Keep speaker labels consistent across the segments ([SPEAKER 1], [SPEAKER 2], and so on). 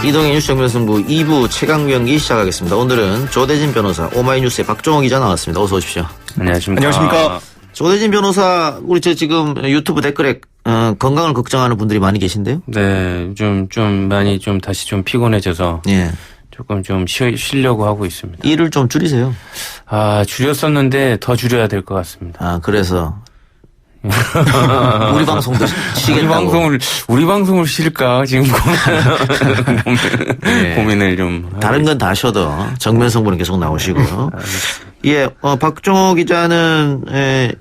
[SPEAKER 1] 이동의 뉴스 정면승부 2부 최강 경기 시작하겠습니다. 오늘은 조대진 변호사, 오마이뉴스의 박종호 기자 나왔습니다. 어서 오십시오.
[SPEAKER 2] 안녕하십니까.
[SPEAKER 1] 조대진 변호사, 우리 지금 유튜브 댓글에 건강을 걱정하는 분들이 많이 계신데요?
[SPEAKER 2] 네, 좀 많이 다시 피곤해져서.
[SPEAKER 1] 예.
[SPEAKER 2] 조금 쉬려고 하고 있습니다.
[SPEAKER 1] 일을 좀 줄이세요.
[SPEAKER 2] 줄였었는데 더 줄여야 될 것 같습니다.
[SPEAKER 1] 그래서. 우리 방송도 쉬겠다고.
[SPEAKER 2] 우리 방송을 쉴까? 지금 고민을 좀.
[SPEAKER 1] 다른 건 다 쉬어도 정면 승부는 계속 나오시고요. 예, 박종호 기자는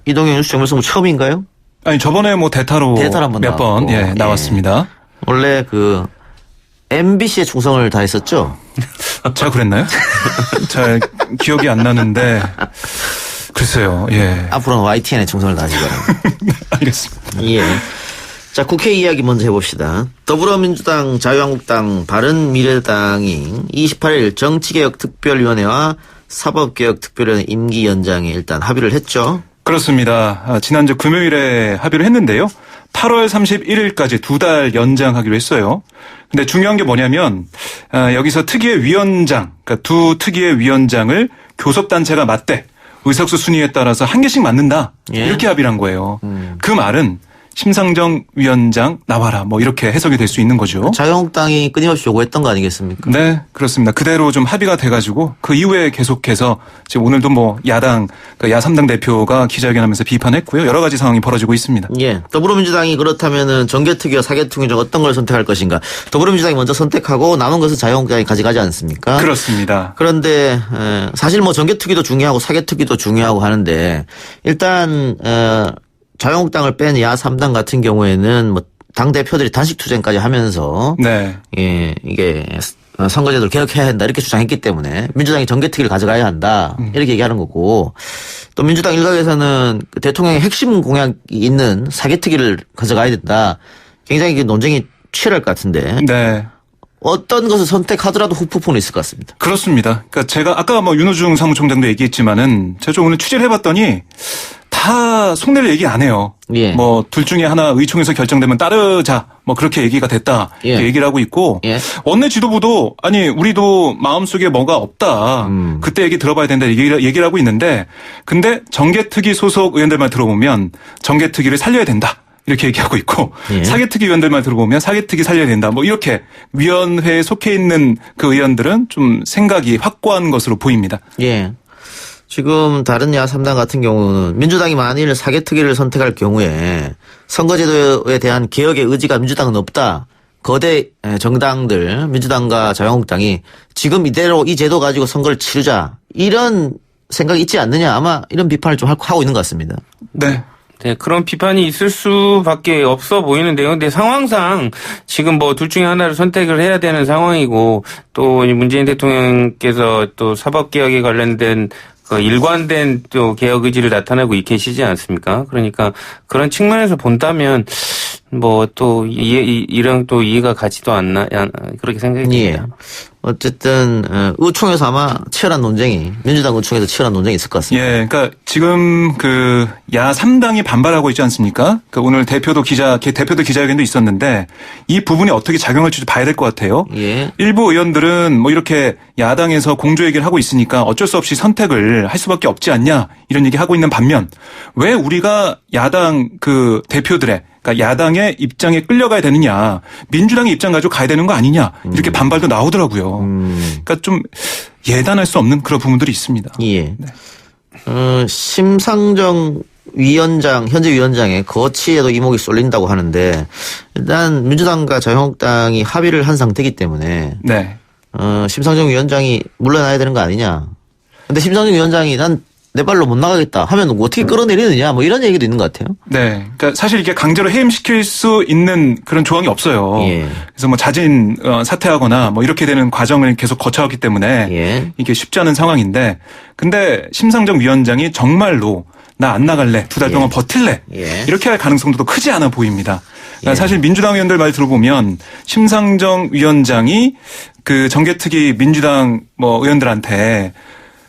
[SPEAKER 1] 이동현 뉴스 정면 승부 처음인가요?
[SPEAKER 3] 아니, 저번에 대타로 몇 번 나왔습니다.
[SPEAKER 1] 원래 MBC에 충성을 다했었죠?
[SPEAKER 3] 제가 그랬나요? 잘 기억이 안 나는데. 글쎄요, 예.
[SPEAKER 1] 앞으로는 YTN에 충성을 다하시기 바랍니다.
[SPEAKER 3] 알겠습니다.
[SPEAKER 1] 예. 자, 국회 이야기 먼저 해봅시다. 더불어민주당, 자유한국당, 바른미래당이 28일 정치개혁특별위원회와 사법개혁특별위원회 임기 연장에 일단 합의를 했죠.
[SPEAKER 3] 그렇습니다. 지난주 금요일에 합의를 했는데요. 8월 31일까지 2달 연장하기로 했어요. 근데 중요한 게 뭐냐면 여기서 특위의 위원장, 그러니까 두 특위의 위원장을 교섭단체가 맞대. 의석수 순위에 따라서 한 개씩 맞는다.
[SPEAKER 1] 예.
[SPEAKER 3] 이렇게 합의를 한 거예요. 그 말은 심상정 위원장 나와라. 이렇게 해석이 될 수 있는 거죠.
[SPEAKER 1] 자유한국당이 끊임없이 요구했던 거 아니겠습니까?
[SPEAKER 3] 네, 그렇습니다. 그대로 좀 합의가 돼가지고 그 이후에 계속해서 지금 오늘도 야당, 야3당 대표가 기자회견하면서 비판했고요. 여러 가지 상황이 벌어지고 있습니다.
[SPEAKER 1] 예. 더불어민주당이 그렇다면은 정개특위와 사개특위 중 어떤 걸 선택할 것인가? 더불어민주당이 먼저 선택하고 남은 것은 자유한국당이 가져가지 않습니까?
[SPEAKER 3] 그렇습니다.
[SPEAKER 1] 그런데 사실 정개특위도 중요하고 사개특위도 중요하고 하는데 일단 자유한국당을 뺀 야3당 같은 경우에는 당 대표들이 단식 투쟁까지 하면서
[SPEAKER 3] 네.
[SPEAKER 1] 예, 이게 선거제도를 개혁해야 한다 이렇게 주장했기 때문에 민주당이 정개특위를 가져가야 한다 이렇게 얘기하는 거고 또 민주당 일각에서는 대통령의 핵심 공약이 있는 사개특위를 가져가야 된다. 굉장히 논쟁이 치열할 것 같은데.
[SPEAKER 3] 네.
[SPEAKER 1] 어떤 것을 선택하더라도 후폭풍은 있을 것 같습니다.
[SPEAKER 3] 그렇습니다. 그러니까 제가 아까 윤호중 사무총장도 얘기했지만은 제가 좀 오늘 취재를 해봤더니 다 속내를 얘기 안 해요.
[SPEAKER 1] 예.
[SPEAKER 3] 둘 중에 하나 의총에서 결정되면 따르자. 그렇게 얘기가 됐다.
[SPEAKER 1] 예.
[SPEAKER 3] 얘기를 하고 있고.
[SPEAKER 1] 예.
[SPEAKER 3] 원내 지도부도 우리도 마음속에 뭐가 없다. 그때 얘기 들어봐야 된다. 얘기를 하고 있는데 근데 정개특위 소속 의원들만 들어보면 정개특위를 살려야 된다. 이렇게 얘기하고 있고
[SPEAKER 1] 예.
[SPEAKER 3] 사개특위 의원들만 들어보면 사개특위 살려야 된다. 이렇게 위원회에 속해 있는 그 의원들은 좀 생각이 확고한 것으로 보입니다.
[SPEAKER 1] 예. 지금 다른 야3당 같은 경우는 민주당이 만일 사개특위를 선택할 경우에 선거제도에 대한 개혁의 의지가 민주당은 없다. 거대 정당들 민주당과 자유한국당이 지금 이대로 이 제도 가지고 선거를 치르자. 이런 생각이 있지 않느냐. 아마 이런 비판을 좀 하고 있는 것 같습니다.
[SPEAKER 3] 네.
[SPEAKER 2] 네, 그런 비판이 있을 수밖에 없어 보이는데요. 근데 상황상 지금 둘 중에 하나를 선택을 해야 되는 상황이고 또 문재인 대통령께서 또 사법개혁에 관련된 일관된 또 개혁 의지를 나타내고 계시지 않습니까? 그러니까 그런 측면에서 본다면 또 이랑 또 이해가 가지도 않나 그렇게 생각이 듭니다.
[SPEAKER 1] 예. 어쨌든 의총에서 아마 치열한 논쟁이 민주당 의총에서 치열한 논쟁이 있을 것 같습니다.
[SPEAKER 3] 예, 그러니까 지금 야3당이 반발하고 있지 않습니까? 오늘 대표도 기자회견도 있었는데 이 부분이 어떻게 작용할지 봐야 될 것 같아요.
[SPEAKER 1] 예.
[SPEAKER 3] 일부 의원들은 이렇게 야당에서 공조 얘기를 하고 있으니까 어쩔 수 없이 선택을 할 수밖에 없지 않냐 이런 얘기 하고 있는 반면 왜 우리가 야당 대표들의 그러니까 야당의 입장에 끌려가야 되느냐. 민주당의 입장 가지고 가야 되는 거 아니냐. 이렇게 반발도 나오더라고요. 그러니까 좀 예단할 수 없는 그런 부분들이 있습니다.
[SPEAKER 1] 예.
[SPEAKER 3] 네.
[SPEAKER 1] 심상정 위원장, 현재 위원장의 거취에도 이목이 쏠린다고 하는데 일단 민주당과 자유한국당이 합의를 한 상태이기 때문에
[SPEAKER 3] 네.
[SPEAKER 1] 심상정 위원장이 물러나야 되는 거 아니냐. 근데 심상정 위원장이 난 내 발로 못 나가겠다 하면 어떻게 끌어내리느냐 이런 얘기도 있는 것 같아요.
[SPEAKER 3] 네. 그러니까 사실 이게 강제로 해임시킬 수 있는 그런 조항이 없어요.
[SPEAKER 1] 예.
[SPEAKER 3] 그래서 자진 사퇴하거나 이렇게 되는 과정을 계속 거쳐왔기 때문에
[SPEAKER 1] 예.
[SPEAKER 3] 이게 쉽지 않은 상황인데 근데 심상정 위원장이 정말로 나 안 나갈래. 2달 동안 버틸래.
[SPEAKER 1] 예.
[SPEAKER 3] 이렇게 할 가능성도 크지 않아 보입니다.
[SPEAKER 1] 예.
[SPEAKER 3] 사실 민주당 의원들 말 들어보면 심상정 위원장이 정개특위 민주당 의원들한테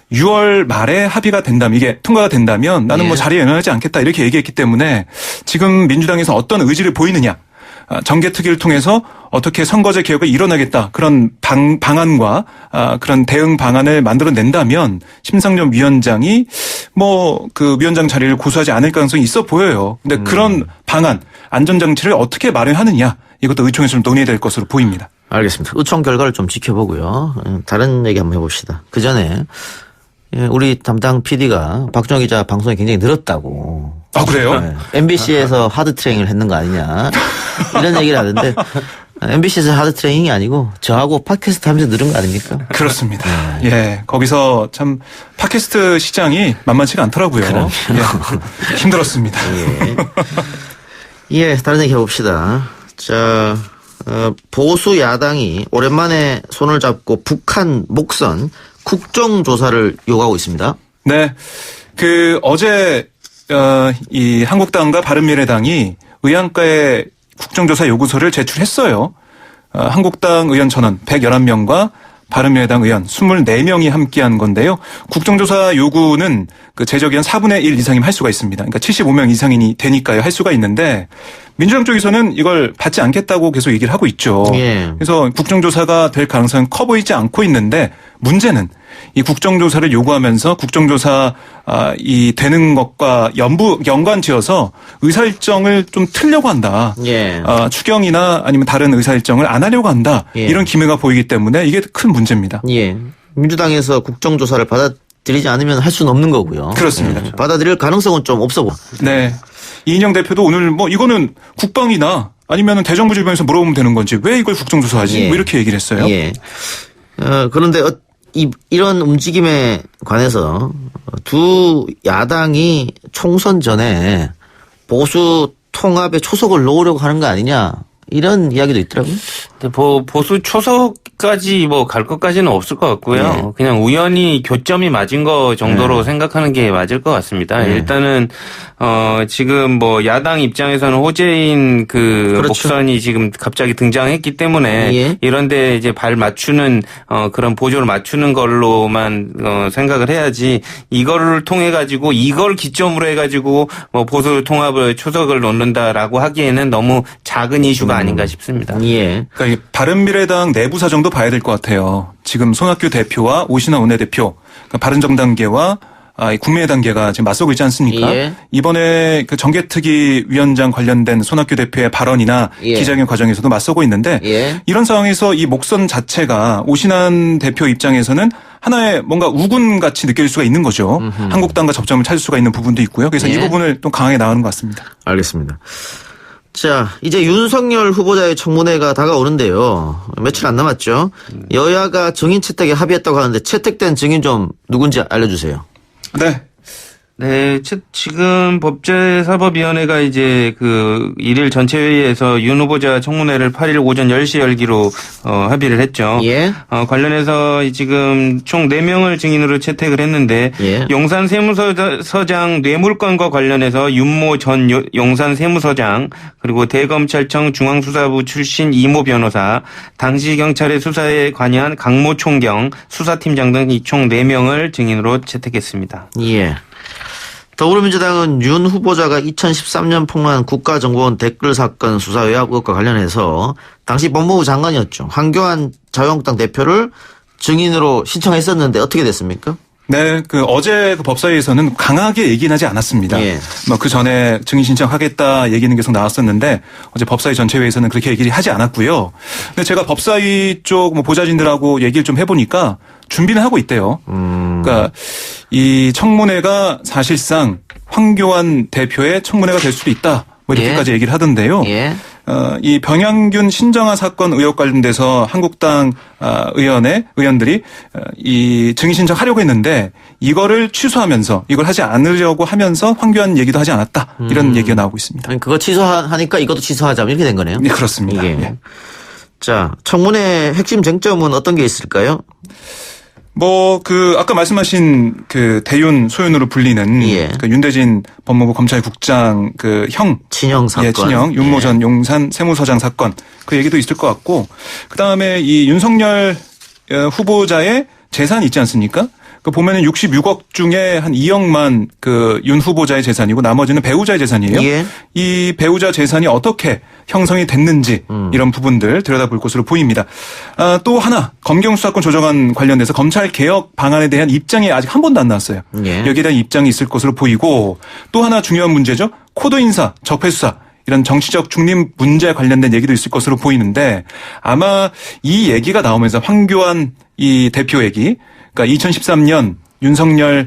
[SPEAKER 3] 6월 말에 합의가 된다면 이게 통과가 된다면 나는
[SPEAKER 1] 예.
[SPEAKER 3] 자리에 연연하지 않겠다 이렇게 얘기했기 때문에 지금 민주당에서 어떤 의지를 보이느냐 정개특위를 통해서 어떻게 선거제 개혁을 이뤄내겠다 그런 방안과 그런 대응 방안을 만들어낸다면 심상정 위원장이 뭐 그 위원장 자리를 고수하지 않을 가능성이 있어 보여요. 근데 그런 방안, 안전장치를 어떻게 마련하느냐 이것도 의총에서 좀 논의해야 될 것으로 보입니다.
[SPEAKER 1] 알겠습니다. 의총 결과를 좀 지켜보고요. 다른 얘기 한번 해봅시다. 그 전에 우리 담당 PD가 박정희 기자 방송이 굉장히 늘었다고.
[SPEAKER 3] 아, 그래요?
[SPEAKER 1] 네. MBC에서 하드 트레이닝을 했는 거 아니냐. 이런 얘기를 하는데 MBC에서 하드 트레이닝이 아니고 저하고 팟캐스트 하면서 늘은 거 아닙니까?
[SPEAKER 3] 그렇습니다. 예. 거기서 참 팟캐스트 시장이 만만치가 않더라고요. 예. 힘들었습니다.
[SPEAKER 1] 예, 다른 얘기 해봅시다. 자, 보수 야당이 오랜만에 손을 잡고 북한 목선 국정조사를 요구하고 있습니다.
[SPEAKER 3] 네. 어제, 이 한국당과 바른미래당이 의안가에 국정조사 요구서를 제출했어요. 한국당 의원 전원 111명과 바른미래당 의원 24명이 함께한 건데요. 국정조사 요구는 그 제적의원 4분의 1 이상이면 할 수가 있습니다. 그러니까 75명 이상이 되니까요. 할 수가 있는데 민주당 쪽에서는 이걸 받지 않겠다고 계속 얘기를 하고 있죠.
[SPEAKER 1] 예.
[SPEAKER 3] 그래서 국정조사가 될 가능성은 커 보이지 않고 있는데 문제는 이 국정조사를 요구하면서 국정조사 이 되는 것과 연관지어서 의사일정을 좀 틀려고 한다.
[SPEAKER 1] 예.
[SPEAKER 3] 추경이나 아니면 다른 의사일정을 안 하려고 한다.
[SPEAKER 1] 예.
[SPEAKER 3] 이런 기미가 보이기 때문에 이게 큰 문제입니다.
[SPEAKER 1] 예. 민주당에서 국정조사를 받아들이지 않으면 할 수는 없는 거고요.
[SPEAKER 3] 그렇습니다.
[SPEAKER 1] 예. 받아들일 가능성은 좀 없어 보여.
[SPEAKER 3] 네. 이인영 대표도 오늘 뭐 이거는 국방이나 아니면 대정부 질병에서 물어보면 되는 건지 왜 이걸 국정조사하지?
[SPEAKER 1] 예.
[SPEAKER 3] 뭐 이렇게 얘기를 했어요.
[SPEAKER 1] 예. 그런데 이런 움직임에 관해서 두 야당이 총선 전에 보수 통합에 초석을 놓으려고 하는 거 아니냐 이런 이야기도 있더라고요.
[SPEAKER 2] 근데 보수 초석까지 뭐 갈 것까지는 없을 것 같고요.
[SPEAKER 1] 네.
[SPEAKER 2] 그냥 우연히 교점이 맞은 거 정도로 생각하는 게 맞을 것 같습니다.
[SPEAKER 1] 네.
[SPEAKER 2] 일단은 지금 뭐 야당 입장에서는 호재인
[SPEAKER 1] 그렇죠.
[SPEAKER 2] 목선이 지금 갑자기 등장했기 때문에
[SPEAKER 1] 예.
[SPEAKER 2] 이런데 이제 발 맞추는 그런 보조를 맞추는 걸로만 생각을 해야지 이거를 통해 가지고 이걸 기점으로 해 가지고 뭐 보수 통합을 초석을 놓는다라고 하기에는 너무 작은 이슈가 아닌가 싶습니다.
[SPEAKER 1] 예.
[SPEAKER 3] 그러니까 이 바른미래당 내부 사정도 봐야 될 것 같아요. 지금 손학규 대표와 오신환 원내대표, 그러니까 바른정당계와 이 국민의당계가 지금 맞서고 있지 않습니까?
[SPEAKER 1] 예.
[SPEAKER 3] 이번에 그 정개특위 위원장 관련된 손학규 대표의 발언이나
[SPEAKER 1] 예.
[SPEAKER 3] 기자회견 과정에서도 맞서고 있는데
[SPEAKER 1] 예.
[SPEAKER 3] 이런 상황에서 이 목선 자체가 오신환 대표 입장에서는 하나의 뭔가 우군같이 느껴질 수가 있는 거죠. 한국당과 접점을 찾을 수가 있는 부분도 있고요. 그래서
[SPEAKER 1] 예.
[SPEAKER 3] 이 부분을 또 강하게 나가는 것 같습니다.
[SPEAKER 1] 알겠습니다. 자, 이제 윤석열 후보자의 청문회가 다가오는데요. 며칠 안 남았죠. 여야가 증인 채택에 합의했다고 하는데 채택된 증인 좀 누군지 알려주세요.
[SPEAKER 3] 네.
[SPEAKER 2] 네, 지금 법제사법위원회가 이제 그 일일 전체 회의에서 윤 후보자 청문회를 8일 오전 10시 열기로 합의를 했죠.
[SPEAKER 1] 예.
[SPEAKER 2] 관련해서 지금 총 4명을 증인으로 채택을 했는데
[SPEAKER 1] 예.
[SPEAKER 2] 용산 세무서장 뇌물건과 관련해서 윤모 전 용산 세무서장 그리고 대검찰청 중앙수사부 출신 이모 변호사, 당시 경찰의 수사에 관여한 강모 총경, 수사팀장 등 총 4명을 증인으로 채택했습니다.
[SPEAKER 1] 예. 더불어민주당은 윤 후보자가 2013년 폭로한 국가정보원 댓글 사건 수사 의혹과 관련해서 당시 법무부 장관이었죠. 황교안 자유한국당 대표를 증인으로 신청했었는데 어떻게 됐습니까?
[SPEAKER 3] 네, 어제 그 법사위에서는 강하게 얘기는 하지 않았습니다.
[SPEAKER 1] 예.
[SPEAKER 3] 뭐 그 전에 증인 신청하겠다 얘기는 계속 나왔었는데 어제 법사위 전체회의에서는 그렇게 얘기를 하지 않았고요. 근데 제가 법사위 쪽 뭐 보좌진들하고 얘기를 좀 해보니까 준비는 하고 있대요. 그러니까 이 청문회가 사실상 황교안 대표의 청문회가 될 수도 있다. 뭐 이렇게까지
[SPEAKER 1] 예.
[SPEAKER 3] 얘기를 하던데요.
[SPEAKER 1] 예.
[SPEAKER 3] 이 병양균 신정아 사건 의혹 관련돼서 한국당 의원들이 이 증인 신청하려고 했는데 이거를 취소하면서 이걸 하지 않으려고 하면서 황교안 얘기도 하지 않았다. 이런 얘기가 나오고 있습니다.
[SPEAKER 1] 아니, 그거 취소하니까 이것도 취소하자 이렇게 된 거네요.
[SPEAKER 3] 네, 그렇습니다.
[SPEAKER 1] 이게.
[SPEAKER 3] 예.
[SPEAKER 1] 자, 청문회 핵심 쟁점은 어떤 게 있을까요?
[SPEAKER 3] 아까 말씀하신 대윤 소윤으로 불리는
[SPEAKER 1] 예.
[SPEAKER 3] 윤대진 법무부 검찰국장 형.
[SPEAKER 1] 친형 사건.
[SPEAKER 3] 예, 친형. 윤모 전 용산 세무서장 사건. 그 얘기도 있을 것 같고. 그 다음에 이 윤석열 후보자의 재산이 있지 않습니까? 보면은 66억 중에 한 2억만 윤 후보자의 재산이고 나머지는 배우자의 재산이에요.
[SPEAKER 1] 예.
[SPEAKER 3] 이 배우자 재산이 어떻게 형성이 됐는지 이런 부분들 들여다볼 것으로 보입니다. 또 하나 검경수사권 조정안 관련돼서 검찰 개혁 방안에 대한 입장이 아직 한 번도 안 나왔어요.
[SPEAKER 1] 예.
[SPEAKER 3] 여기에 대한 입장이 있을 것으로 보이고 또 하나 중요한 문제죠. 코드 인사, 적폐 수사 이런 정치적 중립 문제 관련된 얘기도 있을 것으로 보이는데 아마 이 얘기가 나오면서 황교안 이 대표 얘기, 그러니까 2013년 윤석열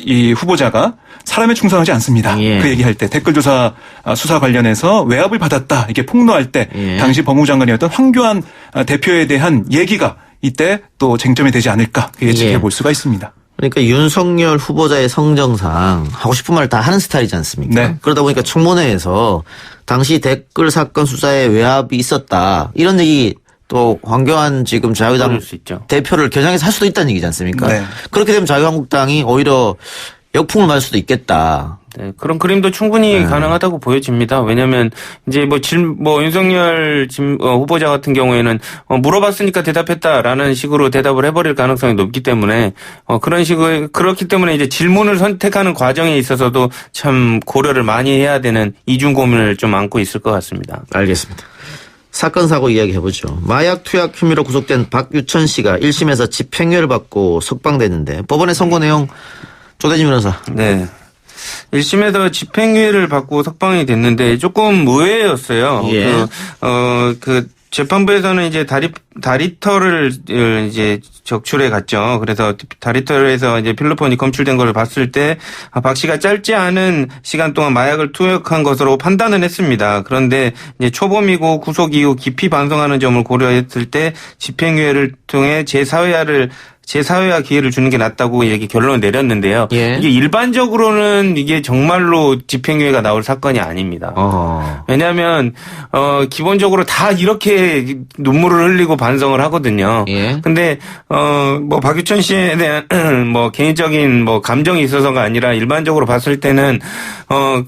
[SPEAKER 3] 이 후보자가 사람에 충성하지 않습니다.
[SPEAKER 1] 예.
[SPEAKER 3] 그 얘기할 때 댓글조사 수사 관련해서 외압을 받았다 이게 폭로할 때
[SPEAKER 1] 예.
[SPEAKER 3] 당시 법무장관이었던 황교안 대표에 대한 얘기가 이때 또 쟁점이 되지 않을까 예측해
[SPEAKER 1] 예.
[SPEAKER 3] 볼 수가 있습니다.
[SPEAKER 1] 그러니까 윤석열 후보자의 성정상 하고 싶은 말 다 하는 스타일이지 않습니까?
[SPEAKER 3] 네.
[SPEAKER 1] 그러다 보니까 청문회에서 당시 댓글 사건 수사에 외압이 있었다. 이런 얘기 또 황교안 지금 자유당
[SPEAKER 2] 그럴 수 있죠.
[SPEAKER 1] 대표를 겨냥해서 할 수도 있다는 얘기지 않습니까?
[SPEAKER 3] 네.
[SPEAKER 1] 그렇게 되면 자유한국당이 오히려 역풍을 맞을 수도 있겠다.
[SPEAKER 2] 네, 그런 그림도 충분히 가능하다고 보여집니다. 왜냐하면 이제 윤석열 후보자 같은 경우에는 물어봤으니까 대답했다라는 식으로 대답을 해버릴 가능성이 높기 때문에 그런 식으로 그렇기 때문에 이제 질문을 선택하는 과정에 있어서도 참 고려를 많이 해야 되는 이중 고민을 좀 안고 있을 것 같습니다.
[SPEAKER 1] 알겠습니다. 사건 사고 이야기해보죠. 마약 투약 혐의로 구속된 박유천 씨가 1심에서 집행유예를 받고 석방됐는데 법원의 선고 내용 조대진 변호사.
[SPEAKER 2] 네. 1심에서 집행유예를 받고 석방이 됐는데 조금 의외였어요.
[SPEAKER 1] 예.
[SPEAKER 2] 재판부에서는 이제 다리털을 이제 적출해 갔죠. 그래서 다리털에서 이제 필로폰이 검출된 걸 봤을 때 박 씨가 짧지 않은 시간 동안 마약을 투약한 것으로 판단을 했습니다. 그런데 이제 초범이고 구속 이후 깊이 반성하는 점을 고려했을 때 집행유예를 통해 재사회화 기회를 주는 게 낫다고 이렇게 결론을 내렸는데요.
[SPEAKER 1] 예.
[SPEAKER 2] 이게 일반적으로는 이게 정말로 집행유예가 나올 사건이 아닙니다. 왜냐하면 기본적으로 다 이렇게 눈물을 흘리고 반성을 하거든요.
[SPEAKER 1] 예.
[SPEAKER 2] 근데 박유천 씨에 대한 개인적인 감정이 있어서가 아니라 일반적으로 봤을 때는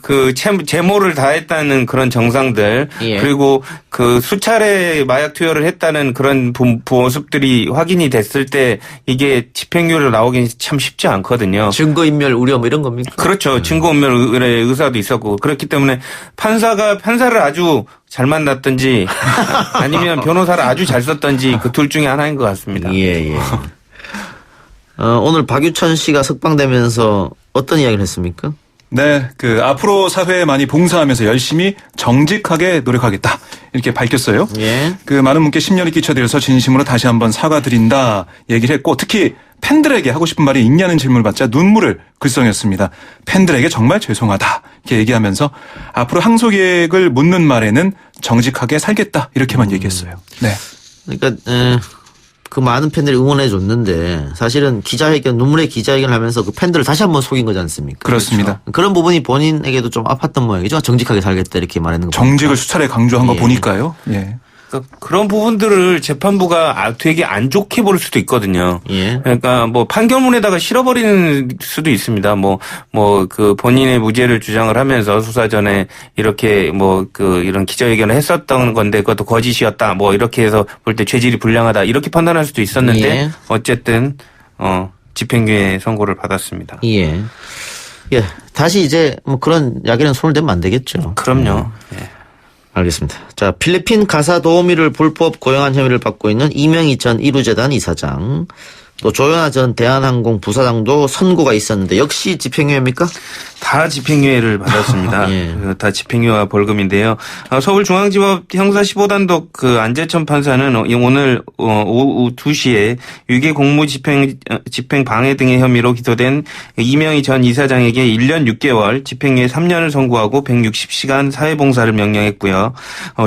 [SPEAKER 2] 그 제모를 다했다는 그런 정상들
[SPEAKER 1] 예.
[SPEAKER 2] 그리고 그 수차례 마약 투여를 했다는 그런 모습들이 확인이 됐을 때 이게 집행유예로 나오긴 참 쉽지 않거든요.
[SPEAKER 1] 증거인멸 우려 뭐 이런 겁니까?
[SPEAKER 2] 그렇죠. 증거인멸의 의사도 있었고 그렇기 때문에 판사를 아주 잘 만났든지 아니면 변호사를 아주 잘 썼든지 그 둘 중에 하나인 것 같습니다.
[SPEAKER 1] 예, 예. 오늘 박유천 씨가 석방되면서 어떤 이야기를 했습니까?
[SPEAKER 3] 네, 앞으로 사회에 많이 봉사하면서 열심히 정직하게 노력하겠다. 이렇게 밝혔어요.
[SPEAKER 1] 예.
[SPEAKER 3] 많은 분께 심려를 끼쳐드려서 진심으로 다시 한번 사과드린다 얘기를 했고 특히 팬들에게 하고 싶은 말이 있냐는 질문을 받자 눈물을 글썽였습니다. 팬들에게 정말 죄송하다 이렇게 얘기하면서 앞으로 항소 계획을 묻는 말에는 정직하게 살겠다 이렇게만 얘기했어요. 네.
[SPEAKER 1] 그러니까 그 많은 팬들이 응원해 줬는데 사실은 눈물의 기자회견을 하면서 그 팬들을 다시 한번 속인 거지 않습니까?
[SPEAKER 3] 그렇습니다.
[SPEAKER 1] 그런 부분이 본인에게도 좀 아팠던 모양이죠. 정직하게 살겠다 이렇게 말하는 거.
[SPEAKER 3] 정직을 수차례 강조한 거
[SPEAKER 1] 예.
[SPEAKER 3] 보니까요. 예.
[SPEAKER 2] 그러니까 그런 부분들을 재판부가 되게 안 좋게 볼 수도 있거든요.
[SPEAKER 1] 예.
[SPEAKER 2] 그러니까 판결문에다가 실어버리는 수도 있습니다. 그 본인의 무죄를 주장을 하면서 수사 전에 이렇게 이런 기자회견을 했었던 건데 그것도 거짓이었다. 이렇게 해서 볼 때 죄질이 불량하다. 이렇게 판단할 수도 있었는데
[SPEAKER 1] 예.
[SPEAKER 2] 어쨌든 집행유예 선고를 받았습니다.
[SPEAKER 1] 예. 예. 다시 이제 그런 이야기는 손을 대면 안 되겠죠.
[SPEAKER 2] 그럼요. 예.
[SPEAKER 1] 알겠습니다. 자, 필리핀 가사 도우미를 불법 고용한 혐의를 받고 있는 이명희 전 이루재단 이사장, 또 조현아 전 대한항공 부사장도 선고가 있었는데 역시 집행유예입니까?
[SPEAKER 2] 다 집행유예를 받았습니다.
[SPEAKER 1] 예.
[SPEAKER 2] 다 집행유예와 벌금인데요. 서울중앙지법 형사 15단독 안재천 판사는 오늘 오후 2시에 유괴 공무 집행 방해 등의 혐의로 기소된 이명희 전 이사장에게 1년 6개월 집행유예 3년을 선고하고 160시간 사회봉사를 명령했고요.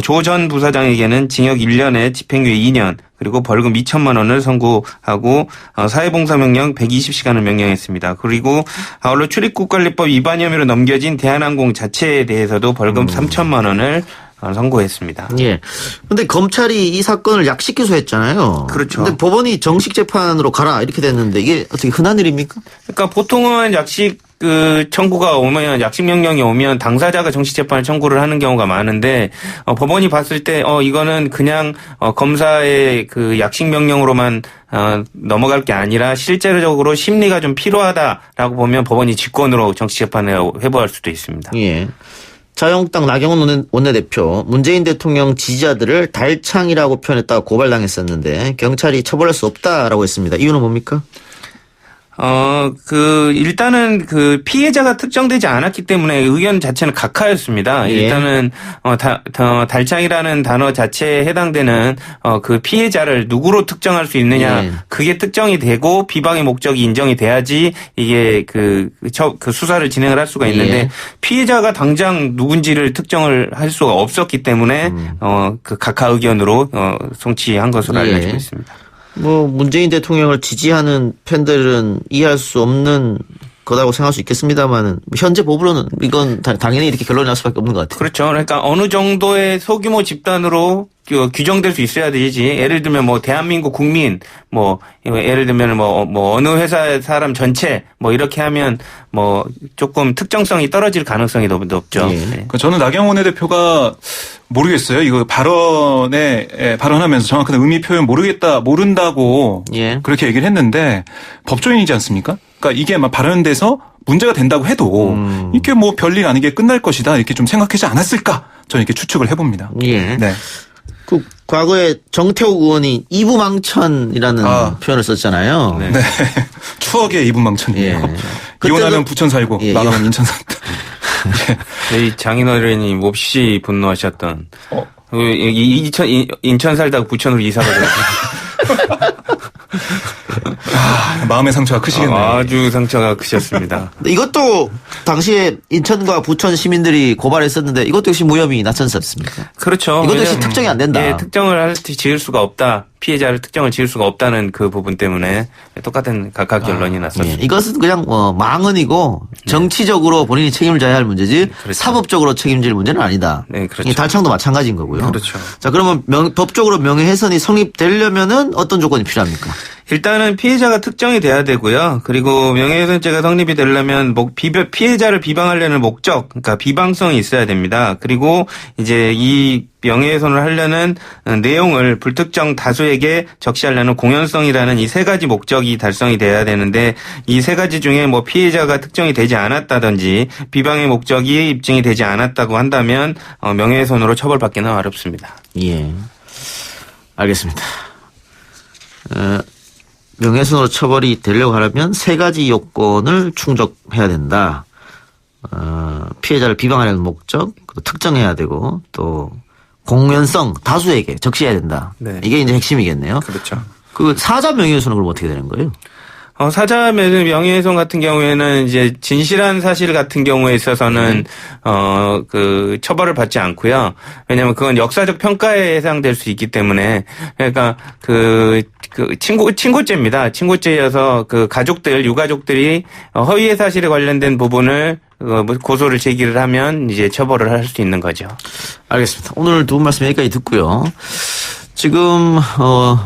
[SPEAKER 2] 조 전 부사장에게는 징역 1년에 집행유예 2년 그리고 벌금 2천만 원을 선고하고 사회봉사 명령 120시간을 명령했습니다. 그리고 아울러 출입국관리법 위반 혐의로 넘겨진 대한항공 자체에 대해서도 벌금 3천만 원을 선고했습니다.
[SPEAKER 1] 예. 근데 검찰이 이 사건을 약식 기소했잖아요.
[SPEAKER 2] 그렇죠.
[SPEAKER 1] 근데 법원이 정식 재판으로 가라 이렇게 됐는데 이게 어떻게 흔한 일입니까?
[SPEAKER 2] 그러니까 보통은 약식 청구가 오면 약식 명령이 오면 당사자가 정식 재판을 청구를 하는 경우가 많은데 법원이 봤을 때 이거는 그냥 검사의 약식 명령으로만 넘어갈 게 아니라 실제적으로 심리가 좀 필요하다라고 보면 법원이 직권으로 정식 재판을 회부할 수도 있습니다.
[SPEAKER 1] 예. 자유한국당 나경원 원내대표 문재인 대통령 지지자들을 달창이라고 표현했다가 고발당했었는데 경찰이 처벌할 수 없다라고 했습니다. 이유는 뭡니까?
[SPEAKER 2] 일단은 피해자가 특정되지 않았기 때문에 의견 자체는 각하였습니다.
[SPEAKER 1] 예.
[SPEAKER 2] 일단은, 달창이라는 단어 자체에 해당되는, 피해자를 누구로 특정할 수 있느냐.
[SPEAKER 1] 예.
[SPEAKER 2] 그게 특정이 되고 비방의 목적이 인정이 돼야지 이게 수사를 진행을 할 수가 있는데
[SPEAKER 1] 예.
[SPEAKER 2] 피해자가 당장 누군지를 특정을 할 수가 없었기 때문에, 각하 의견으로, 송치한 것으로
[SPEAKER 1] 예.
[SPEAKER 2] 알려지고 있습니다.
[SPEAKER 1] 문재인 대통령을 지지하는 팬들은 이해할 수 없는 거라고 생각할 수 있겠습니다만은 현재 법으로는 이건 당연히 이렇게 결론이 날 수밖에 없는 것 같아요.
[SPEAKER 2] 그렇죠. 그러니까 어느 정도의 소규모 집단으로 규정될 수 있어야 되지. 예를 들면 대한민국 국민, 예를 들면 어느 회사 사람 전체, 이렇게 하면 조금 특정성이 떨어질 가능성이 너무 높죠.
[SPEAKER 1] 예.
[SPEAKER 2] 네.
[SPEAKER 3] 저는 나경원 원내대표가 모르겠어요. 이거 발언하면서 정확한 의미 표현 모른다고
[SPEAKER 1] 예.
[SPEAKER 3] 그렇게 얘기를 했는데 법조인이지 않습니까? 그러니까 이게 막 발언돼서 문제가 된다고 해도 이게 별일 아니게 끝날 것이다 이렇게 좀 생각하지 않았을까? 저는 이렇게 추측을 해봅니다.
[SPEAKER 1] 예.
[SPEAKER 3] 네.
[SPEAKER 1] 과거에 정태욱 의원이 이부망천이라는 표현을 썼잖아요.
[SPEAKER 2] 네.
[SPEAKER 3] 네. 추억의 이분망천이에요.
[SPEAKER 1] 예.
[SPEAKER 3] 이혼하면 부천 살고
[SPEAKER 1] 예,
[SPEAKER 3] 망하면 인천 산다.
[SPEAKER 2] 저희 장인어른이 몹시 분노하셨던 인천 살다가 부천으로 이사가 됐어요.
[SPEAKER 3] 마음의 상처가 크시겠네요.
[SPEAKER 2] 아주 상처가 크셨습니다.
[SPEAKER 1] 이것도 당시에 인천과 부천 시민들이 고발했었는데 이것도 역시 무혐의 나천사였습니까?
[SPEAKER 2] 그렇죠.
[SPEAKER 1] 이것도 역시 특정이 안 된다.
[SPEAKER 2] 예, 특정을 지을 수가 없다. 피해자를 특정을 지을 수가 없다는 그 부분 때문에 똑같은 각각 결론이 났었습니다.
[SPEAKER 1] 예, 이것은 그냥 망언이고 정치적으로 본인이 책임을 져야 할 문제지
[SPEAKER 2] 그렇죠.
[SPEAKER 1] 사법적으로 책임질 문제는 아니다.
[SPEAKER 2] 네, 그렇죠.
[SPEAKER 1] 이 달창도 마찬가지인 거고요.
[SPEAKER 2] 그렇죠.
[SPEAKER 1] 자, 그러면 법적으로 명예훼손이 성립되려면은 어떤 조건이 필요합니까?
[SPEAKER 2] 일단은 피해자가 특정이 돼야 되고요. 그리고 명예훼손죄가 성립이 되려면 피해자를 비방하려는 목적, 그러니까 비방성이 있어야 됩니다. 그리고 이제 이 명예훼손을 하려는 내용을 불특정 다수에게 적시하려는 공연성이라는 이 세 가지 목적이 달성이 돼야 되는데 이 세 가지 중에 피해자가 특정이 되지 않았다든지 비방의 목적이 입증이 되지 않았다고 한다면 명예훼손으로 처벌받기는 어렵습니다.
[SPEAKER 1] 예. 알겠습니다. 명예훼손으로 처벌이 되려고 하려면 세 가지 요건을 충족해야 된다. 피해자를 비방하려는 목적, 특정해야 되고 또 공연성 다수에게 적시해야 된다.
[SPEAKER 2] 네.
[SPEAKER 1] 이게 이제 핵심이겠네요.
[SPEAKER 2] 그렇죠.
[SPEAKER 1] 그 사자 명예훼손은 그럼 어떻게 되는 거예요?
[SPEAKER 2] 사자 명예훼손 같은 경우에는 이제 진실한 사실 같은 경우에 있어서는 처벌을 받지 않고요. 왜냐하면 그건 역사적 평가에 해당될 수 있기 때문에 그러니까 친고죄입니다. 친고죄여서 가족들 유가족들이 허위의 사실에 관련된 부분을 고소를 제기를 하면 이제 처벌을 할 수 있는 거죠.
[SPEAKER 1] 알겠습니다. 오늘 두 분 말씀 여기까지 듣고요. 지금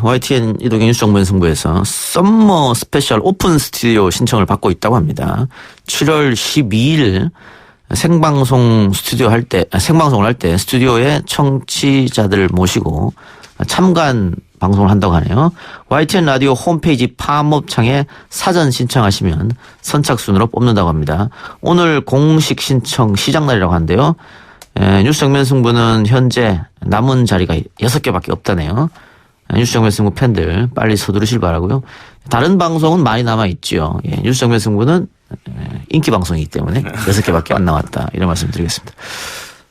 [SPEAKER 1] YTN 이동경 뉴스정보연승부에서 썸머 스페셜 오픈 스튜디오 신청을 받고 있다고 합니다. 7월 12일 생방송을 할 때 스튜디오에 청취자들을 모시고 참관 방송을 한다고 하네요. YTN 라디오 홈페이지 팝업창에 사전 신청하시면 선착순으로 뽑는다고 합니다. 오늘 공식 신청 시작날이라고 하는데요. 뉴스 정면 승부는 현재 남은 자리가 6개밖에 없다네요. 뉴스 정면 승부 팬들 빨리 서두르실 바라고요. 다른 방송은 많이 남아있죠. 뉴스 정면 승부는 인기 방송이기 때문에 6개밖에 안 나왔다. 이런 말씀 드리겠습니다.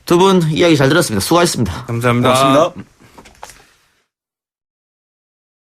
[SPEAKER 1] 두 분 이야기 잘 들었습니다. 수고하셨습니다.
[SPEAKER 2] 감사합니다.
[SPEAKER 3] 고맙습니다.